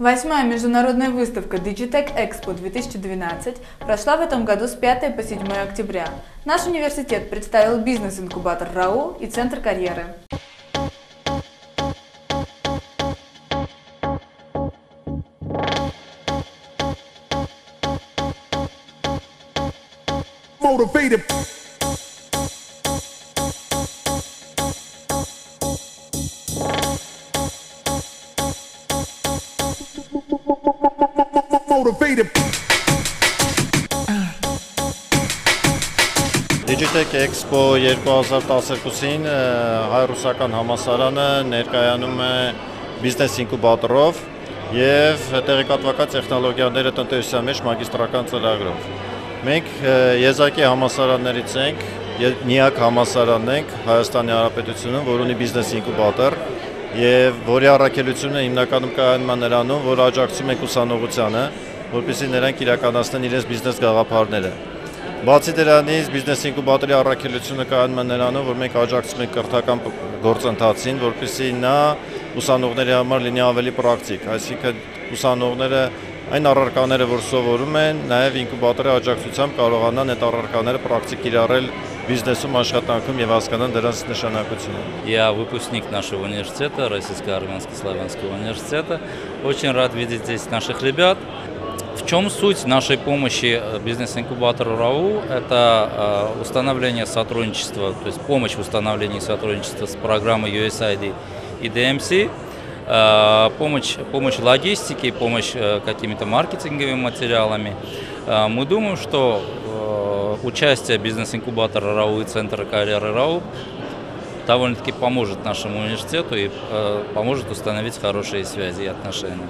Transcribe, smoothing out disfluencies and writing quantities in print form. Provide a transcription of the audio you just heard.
Восьмая международная выставка Digitech Expo 2012 прошла в этом году с 5 по 7 октября. Наш университет представил бизнес-инкубатор РАУ и Центр карьеры. Digitech Expo 2012-ին հայ-ռուսական համալսարանը ներկայանում է բիզնես ինկուբատորով և տեղեկատվական տեխնոլոգիաների տնտեսության մեջ մագիստրական ծրագրով։ Մենք եզակի համալսարաններից ենք, միակ համալսարանն ենք Հայաստանի Հանրապետությունում, որ ունի բիզնես ինկուբատոր և որի առաքելությունը հիմնականում կայանում է նրանում, որ աջակցում ենք ուսանողությանը, որպեսզի նրանք իրականացնեն իրենց բիզնես գաղափարները։ Բացի դրանից բիզնես ինկուբատորի առաքելությունը կայանում է նրանում, որ մենք աջակցում ենք կրթական գործընթացին, որպեսզի նա ուսանողների համար լինի ավելի պրակտիկ, այսինքն ուսանողները այն առարկաները, որ սովորում են, նաև ինկուբատորի աջակցությամբ կարողանան այդ առարկաները պրակտիկ կիրառել բիզնեսում, աշխատանքում և հասկանան դրանց նշանակությունը։ Я выпускник нашего университета, Российско-Армянского славянского университета. Очень рад видеть здесь наших ребят. В чем суть нашей помощи бизнес-инкубатору РАУ? Это установление сотрудничества, то есть помощь в установлении сотрудничества с программой USAID и DMC, помощь логистике, помощь какими-то маркетинговыми материалами. Мы думаем, что участие бизнес-инкубатора РАУ и Центра карьеры РАУ довольно-таки поможет нашему университету и поможет установить хорошие связи и отношения.